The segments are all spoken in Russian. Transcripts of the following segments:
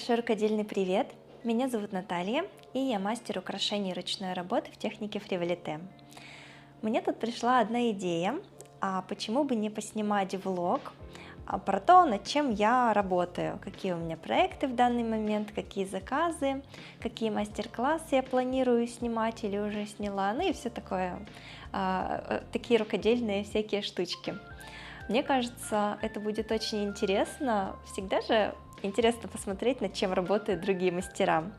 большой рукодельный привет! Меня зовут Наталья, и я мастер украшений ручной работы в технике фривелите. Мне тут пришла одна идея, почему бы не поснимать влог про то, над чем я работаю, какие у меня проекты в данный момент, какие заказы, какие мастер-классы я планирую снимать или уже сняла, ну и все такое, такие рукодельные всякие штучки. Мне кажется, это будет очень интересно, всегда же интересно посмотреть, над чем работают другие мастера.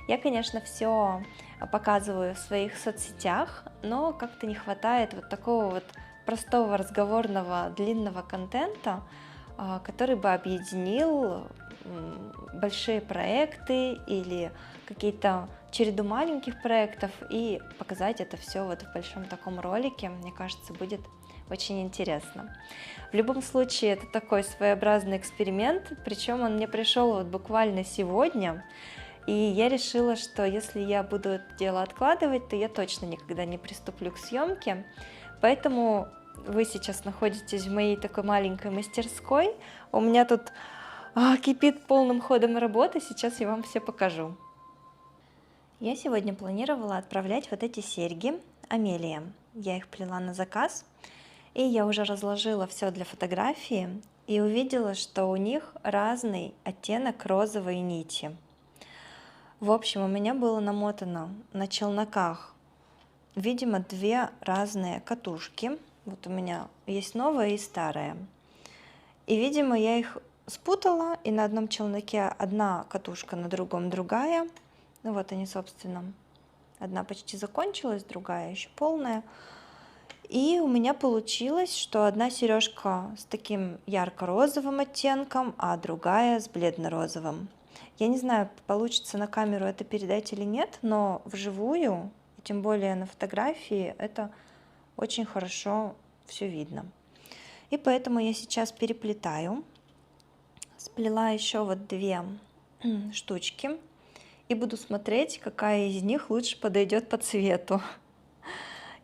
Я, конечно, все показываю в своих соцсетях, но как-то не хватает вот такого вот простого разговорного длинного контента, который бы объединил большие проекты или какие-то череду маленьких проектов и показать это все вот в большом таком ролике, мне кажется, будет очень интересно. В любом случае, это такой своеобразный эксперимент, причем он мне пришел вот буквально сегодня, и я решила, что если я буду это дело откладывать, то я точно никогда не приступлю к съемке, поэтому вы сейчас находитесь в моей такой маленькой мастерской, у меня тут кипит полным ходом работа, сейчас я вам все покажу. Я сегодня планировала отправлять вот эти серьги Амелия, я их плела на заказ. И я уже разложила все для фотографии и увидела, что у них разный оттенок розовой нити. В общем, у меня было намотано на челноках, видимо, две разные катушки. Вот у меня есть новая и старая. И, видимо, я их спутала, и на одном челноке одна катушка, на другом другая. Ну вот они, собственно, одна почти закончилась, другая еще полная. И у меня получилось, что одна сережка с таким ярко-розовым оттенком, а другая с бледно-розовым. Я не знаю, получится на камеру это передать или нет, но вживую, тем более на фотографии, это очень хорошо все видно. И поэтому я сейчас переплетаю. Сплела еще вот две штучки и буду смотреть, какая из них лучше подойдет по цвету.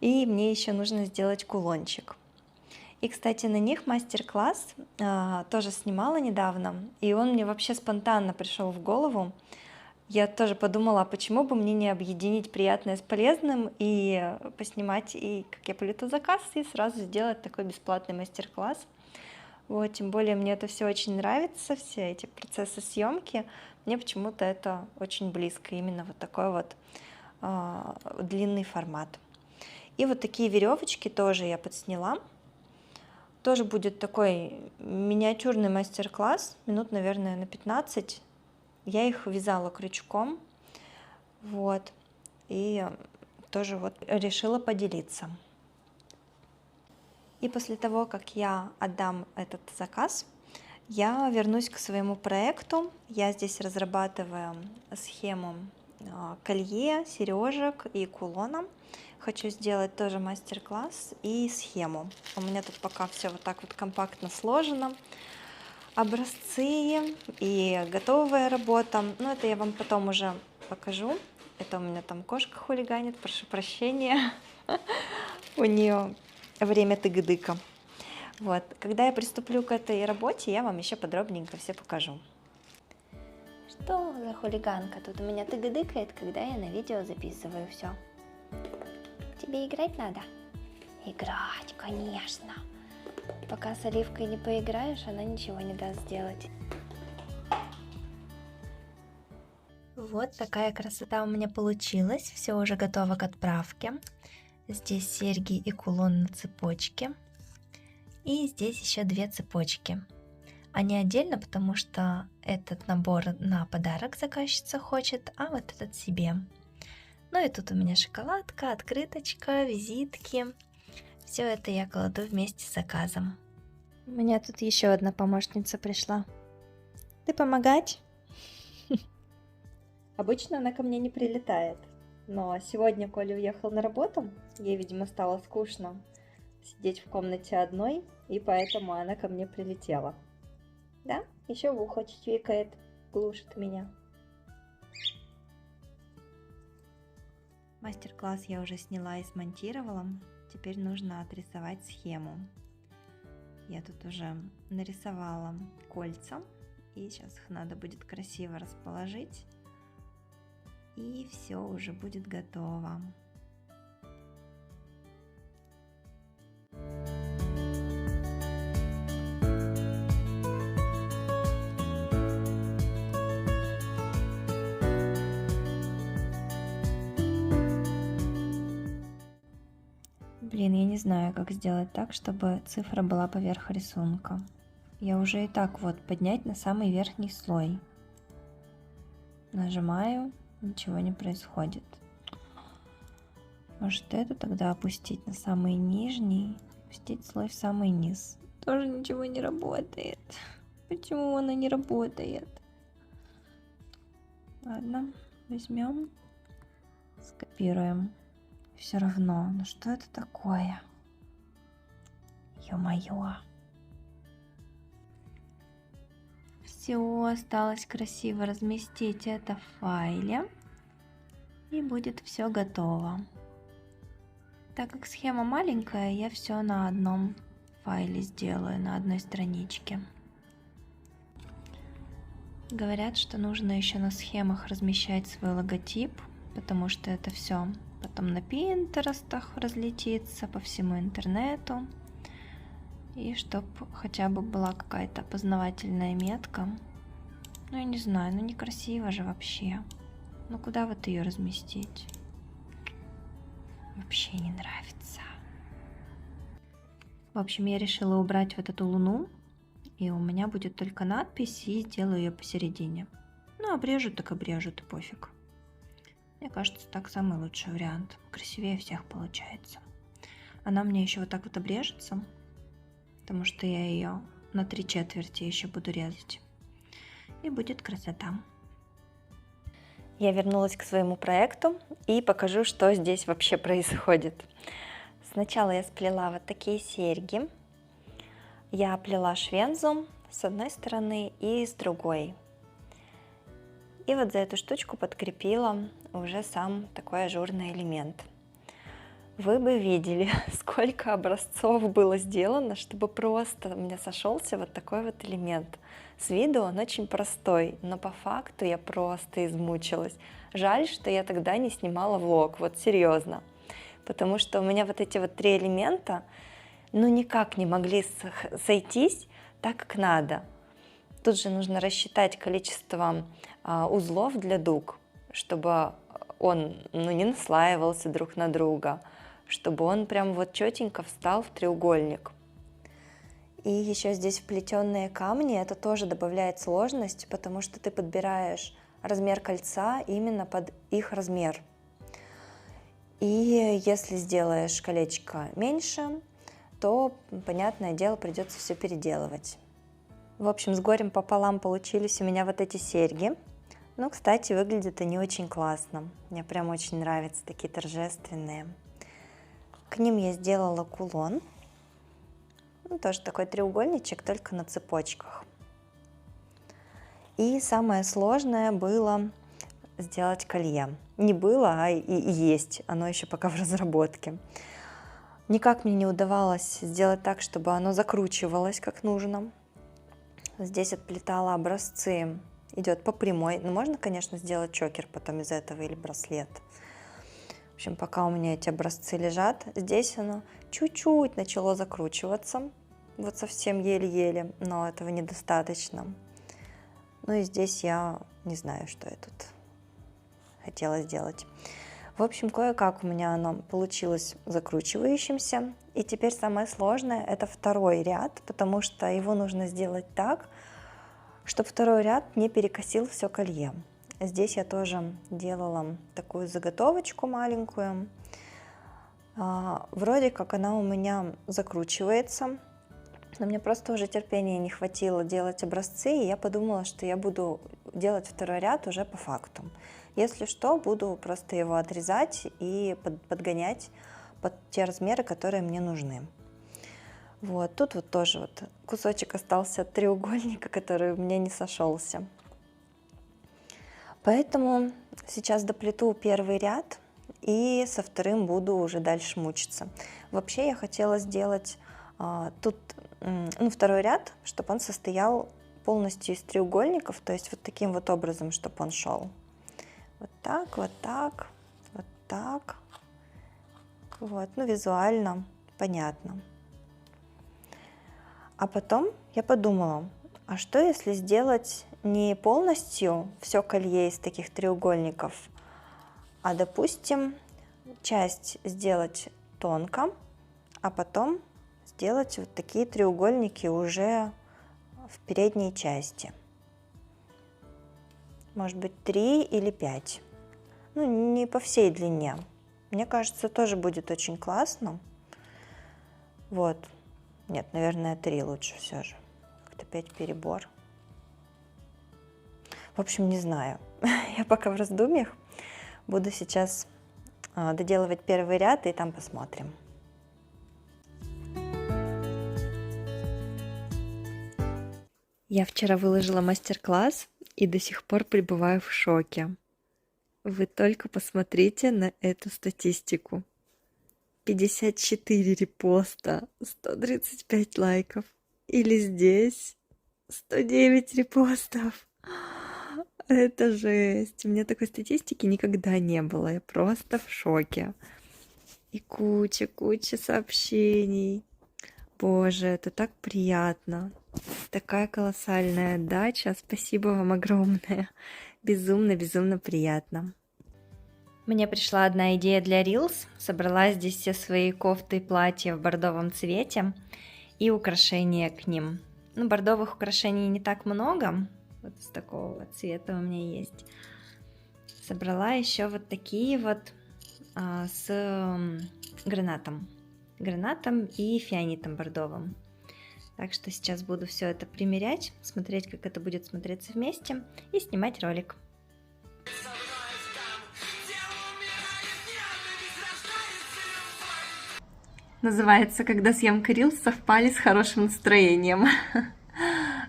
И мне еще нужно сделать кулончик. И, кстати, на них мастер-класс тоже снимала недавно, и он мне вообще спонтанно пришел в голову. Я тоже подумала, почему бы мне не объединить приятное с полезным и поснимать, и как я плету заказ, и сразу сделать такой бесплатный мастер-класс. Вот, тем более мне это все очень нравится, все эти процессы съемки. Мне почему-то это очень близко, именно вот такой вот длинный формат. И вот такие веревочки тоже я подсняла. Тоже будет такой миниатюрный мастер-класс, минут, наверное, на 15. Я их вязала крючком. Вот. И тоже вот решила поделиться. И после того, как я отдам этот заказ, я вернусь к своему проекту. Я здесь разрабатываю схему колье, сережек и кулона. Хочу сделать тоже мастер-класс и схему. У меня тут пока все вот так вот компактно сложено. Образцы и готовая работа. Но это я вам потом уже покажу. Это у меня там кошка хулиганит, прошу прощения. У нее время тыгдыка. Вот. Когда я приступлю к этой работе, я вам еще подробненько все покажу. Что за хулиганка тут у меня тыгдыкает, когда я на видео записываю все? Тебе играть надо? Играть, конечно. Пока с Оливкой не поиграешь, она ничего не даст сделать. Вот такая красота у меня получилась. Все уже готово к отправке. Здесь серьги и кулон на цепочке. И здесь еще две цепочки. Они отдельно, потому что этот набор на подарок заказчица хочет, а вот этот себе. Ну и тут у меня шоколадка, открыточка, визитки. Все это я кладу вместе с заказом. У меня тут еще одна помощница пришла. Ты помогать? Обычно она ко мне не прилетает. Но сегодня Коля уехал на работу. Ей, видимо, стало скучно сидеть в комнате одной, и поэтому она ко мне прилетела. Да? Еще в ухо чирикает, глушит меня. Мастер-класс я уже сняла и смонтировала. Теперь нужно отрисовать схему. Я тут уже нарисовала кольца И сейчас их надо будет красиво расположить. И все уже будет готово. Блин, я не знаю, как сделать так, чтобы цифра была поверх рисунка. Я уже и так вот поднять на самый верхний слой. Нажимаю, ничего не происходит. Может, это тогда опустить на самый нижний, опустить слой в самый низ. Тоже ничего не работает. Почему она не работает? Ладно, возьмем, скопируем. Все равно, ну что это такое? Ё-моё. Все, осталось красиво разместить это в файле. И будет все готово. Так как схема маленькая, я все на одном файле сделаю, на одной страничке. Говорят, что нужно еще на схемах размещать свой логотип, потому что это все потом на пинтерестах разлетится по всему интернету. И чтобы хотя бы была какая-то опознавательная метка. Ну, я не знаю, ну некрасиво же вообще. Ну, куда вот ее разместить? Вообще не нравится. В общем, я решила убрать вот эту луну. И у меня будет только надпись, и сделаю ее посередине. Ну, обрежу, так обрежу, и пофиг. Мне кажется, так самый лучший вариант. Красивее всех получается. Она мне еще вот так вот обрежется, потому что я ее на 3/4 еще буду резать. И будет красота. Я вернулась к своему проекту и покажу, что здесь вообще происходит. Сначала я сплела вот такие серьги. Я плела швензу с одной стороны и с другой. И вот за эту штучку подкрепила уже сам такой ажурный элемент. Вы бы видели, сколько образцов было сделано, чтобы просто у меня сошелся вот такой вот элемент. С виду он очень простой, но по факту я просто измучилась. Жаль, что я тогда не снимала влог, вот серьезно. Потому что у меня вот эти вот 3 элемента, ну никак не могли сойтись так, как надо. Тут же нужно рассчитать количество узлов для дуг, чтобы он не наслаивался друг на друга, чтобы он прям вот четенько встал в треугольник. И еще здесь вплетенные камни, это тоже добавляет сложность, потому что ты подбираешь размер кольца именно под их размер. И если сделаешь колечко меньше, то, понятное дело, придется все переделывать. В общем, с горем пополам получились у меня вот эти серьги. Но, кстати, выглядят они очень классно. Мне прям очень нравятся, такие торжественные. К ним я сделала кулон. Тоже такой треугольничек, только на цепочках. И самое сложное было сделать колье. Не было, а и есть. Оно еще пока в разработке. Никак мне не удавалось сделать так, чтобы оно закручивалось как нужно. Здесь отплетала образцы. Идет по прямой. Но можно, конечно, сделать чокер потом из этого или браслет. В общем, пока у меня эти образцы лежат, здесь оно чуть-чуть начало закручиваться. Вот совсем еле-еле, но этого недостаточно. Ну и здесь я не знаю, что я тут хотела сделать. В общем, кое-как у меня оно получилось закручивающимся. И теперь самое сложное – это второй ряд, потому что его нужно сделать так, чтобы второй ряд не перекосил все колье. Здесь я тоже делала такую заготовочку маленькую. Вроде как она у меня закручивается, но мне просто уже терпения не хватило делать образцы, и я подумала, что я буду делать второй ряд уже по факту. Если что, буду просто его отрезать и подгонять под те размеры, которые мне нужны. Вот, тут вот тоже вот кусочек остался от треугольника, который у меня не сошелся. Поэтому сейчас доплету первый ряд и со вторым буду уже дальше мучиться. Вообще я хотела сделать тут второй ряд, чтобы он состоял полностью из треугольников, то есть вот таким вот образом, чтобы он шел. Вот так, вот так, вот так. Вот, ну визуально понятно. А потом я подумала, а что если сделать не полностью все колье из таких треугольников, а допустим часть сделать тонко, а потом сделать вот такие треугольники уже в передней части. Может быть 3 или 5. Ну, не по всей длине. Мне кажется, тоже будет очень классно. Вот. Нет, наверное, 3 лучше все же. Как-то 5 перебор. В общем, не знаю. Я пока в раздумьях. Буду сейчас доделывать первый ряд и там посмотрим. Я вчера выложила мастер-класс и до сих пор пребываю в шоке. Вы только посмотрите на эту статистику. 54 репоста, 135 лайков. Или здесь 109 репостов. Это жесть. У меня такой статистики никогда не было. Я просто в шоке. И куча сообщений. Боже, это так приятно. Такая колоссальная отдача. Спасибо вам огромное. Безумно приятно. Мне пришла одна идея для Reels. Собрала здесь все свои кофты и платья в бордовом цвете и украшения к ним. Ну, бордовых украшений не так много. Вот с такого вот цвета у меня есть. Собрала еще вот такие вот с гранатом. Гранатом и фианитом бордовым. Так что сейчас буду все это примерять, смотреть, как это будет смотреться вместе и снимать ролик. Называется «Когда съемка Reels совпали с хорошим настроением».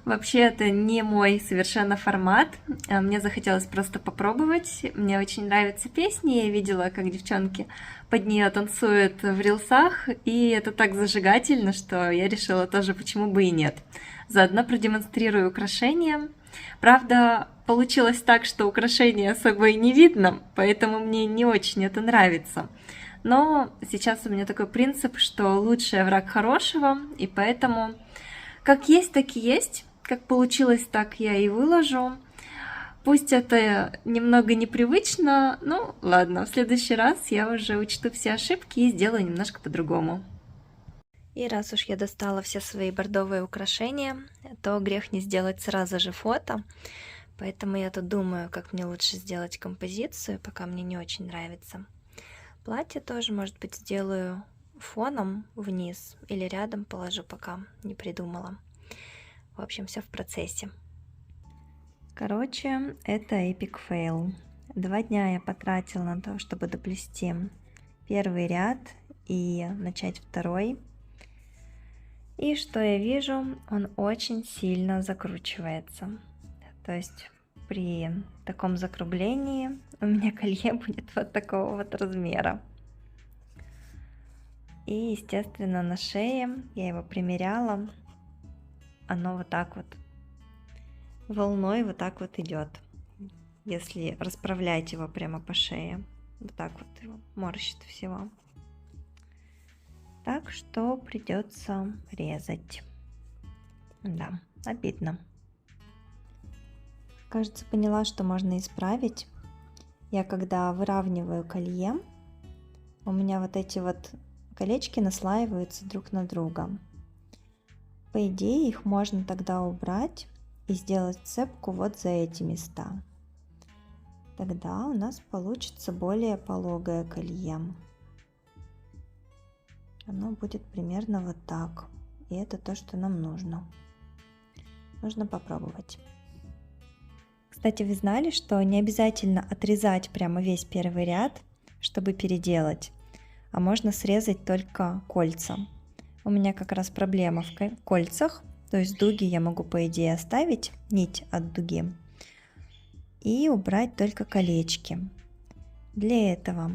Вообще это не мой совершенно формат, мне захотелось просто попробовать, мне очень нравятся песни, я видела, как девчонки под нее танцуют в рилсах, и это так зажигательно, что я решила тоже, почему бы и нет. Заодно продемонстрирую украшения. Правда, получилось так, что украшения особо и не видно, поэтому мне не очень это нравится. Но сейчас у меня такой принцип, что лучший враг хорошего, и поэтому как есть, так и есть. Как получилось, так я и выложу. Пусть это немного непривычно, ну ладно, в следующий раз я уже учту все ошибки и сделаю немножко по-другому. И раз уж я достала все свои бордовые украшения, то грех не сделать сразу же фото. Поэтому я тут думаю, как мне лучше сделать композицию, пока мне не очень нравится. Платье тоже, может быть, сделаю фоном вниз или рядом положу, пока не придумала. В общем, все в процессе. Короче, это эпик фейл. 2 дня я потратила на то, чтобы доплести первый ряд и начать второй. И что я вижу, он очень сильно закручивается. То есть при таком закруглении у меня колье будет вот такого вот размера. И, естественно, на шее я его примеряла. Оно вот так вот волной вот так вот идет, если расправлять его прямо по шее. Вот так вот его морщит всего. Так что придется резать. Да, обидно. Кажется, поняла, что можно исправить. Я когда выравниваю колье, у меня вот эти вот колечки наслаиваются друг на друга. По идее, их можно тогда убрать и сделать цепку вот за эти места. Тогда у нас получится более пологое колье. Оно будет примерно вот так. И это то, что нам нужно. Нужно попробовать. Кстати, вы знали, что не обязательно отрезать прямо весь первый ряд, чтобы переделать, а можно срезать только кольца. У меня как раз проблема в кольцах, то есть дуги я могу по идее оставить, нить от дуги, и убрать только колечки. Для этого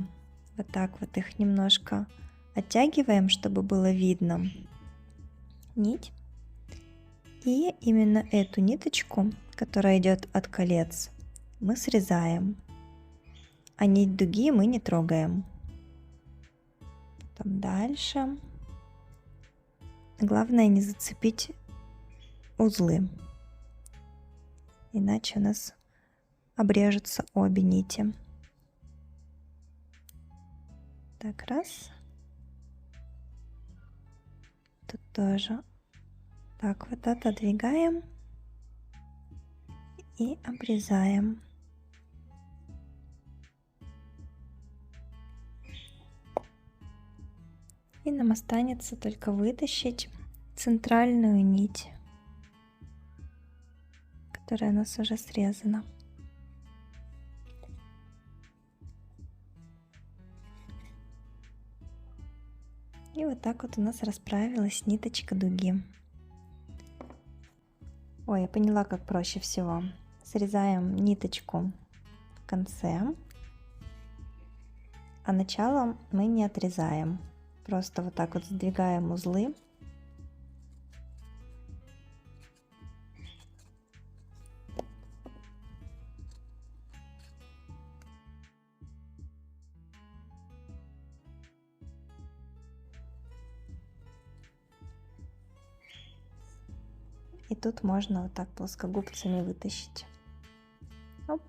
вот так вот их немножко оттягиваем, чтобы было видно нить, И именно эту ниточку, которая идет от колец, мы срезаем, а нить дуги мы не трогаем. Потом дальше. Главное не зацепить узлы, иначе у нас обрежутся обе нити. Так, раз. Тут тоже. Так, вот отодвигаем и обрезаем. И нам останется только вытащить центральную нить, которая у нас уже срезана. И вот так вот у нас расправилась ниточка дуги. Ой, я поняла, как проще всего. Срезаем ниточку в конце, а начало мы не отрезаем. Просто вот так вот сдвигаем узлы. И тут можно вот так плоскогубцами вытащить. Оп.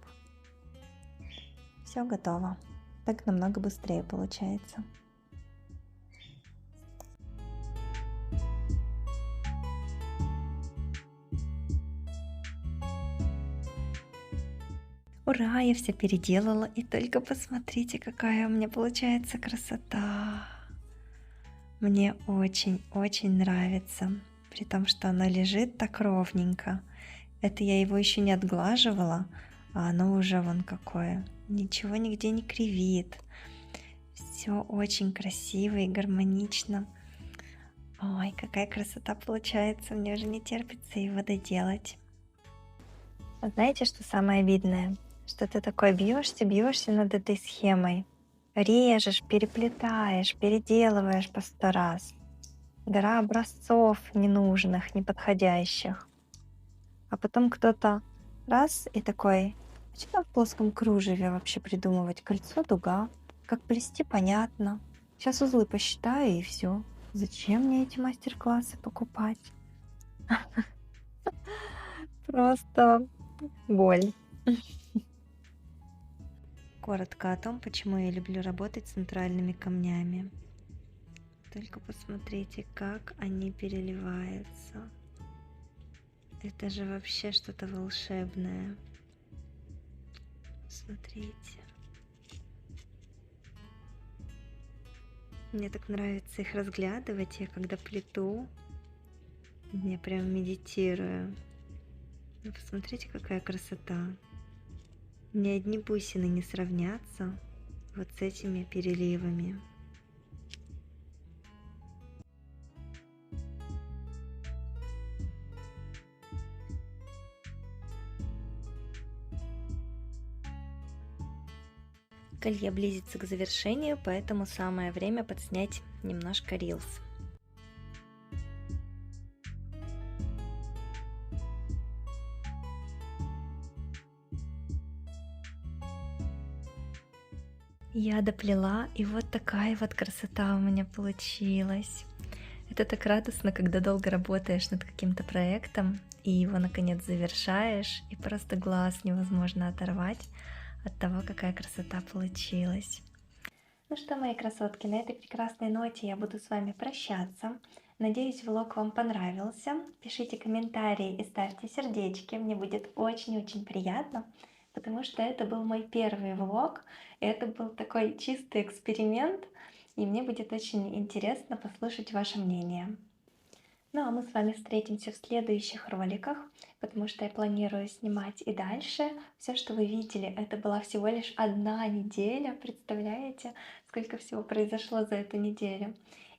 Все готово. Так намного быстрее получается. Ура, я все переделала, и только посмотрите, какая у меня получается красота. Мне очень-очень нравится, при том, что оно лежит так ровненько. Это я его еще не отглаживала, а оно уже вон какое. Ничего нигде не кривит. Все очень красиво и гармонично. Ой, какая красота получается, мне уже не терпится его доделать. А знаете, что самое обидное? Что ты такой бьешься над этой схемой, режешь, переплетаешь, переделываешь по 100 раз. Гора образцов ненужных, неподходящих. А потом кто-то раз и такой: а что там в плоском кружеве вообще придумывать? Кольцо, дуга, как плести понятно. Сейчас узлы посчитаю и все. Зачем мне эти мастер-классы покупать? Просто боль. Коротко о том, почему я люблю работать с центральными камнями. Только посмотрите, как они переливаются. Это же вообще что-то волшебное. Смотрите. Мне так нравится их разглядывать. Я когда плету, я прям медитирую. Ну, посмотрите, какая красота. Ни одни бусины не сравнятся вот с этими переливами. Колье близится к завершению, поэтому самое время подснять немножко рилс. Я доплела, и вот такая вот красота у меня получилась. Это так радостно, когда долго работаешь над каким-то проектом, и его наконец завершаешь, и просто глаз невозможно оторвать от того, какая красота получилась. Ну что, мои красотки, на этой прекрасной ноте я буду с вами прощаться. Надеюсь, влог вам понравился. Пишите комментарии и ставьте сердечки, мне будет очень-очень приятно, потому что это был мой первый влог, и это был такой чистый эксперимент, и мне будет очень интересно послушать ваше мнение. Ну а мы с вами встретимся в следующих роликах, потому что я планирую снимать и дальше. Все, что вы видели, это была всего лишь одна неделя. Представляете, сколько всего произошло за эту неделю?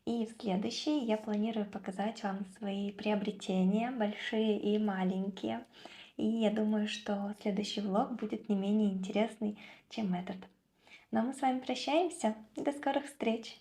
И в следующей я планирую показать вам свои приобретения, большие и маленькие. И я думаю, что следующий влог будет не менее интересный, чем этот. Ну а мы с вами прощаемся. До скорых встреч!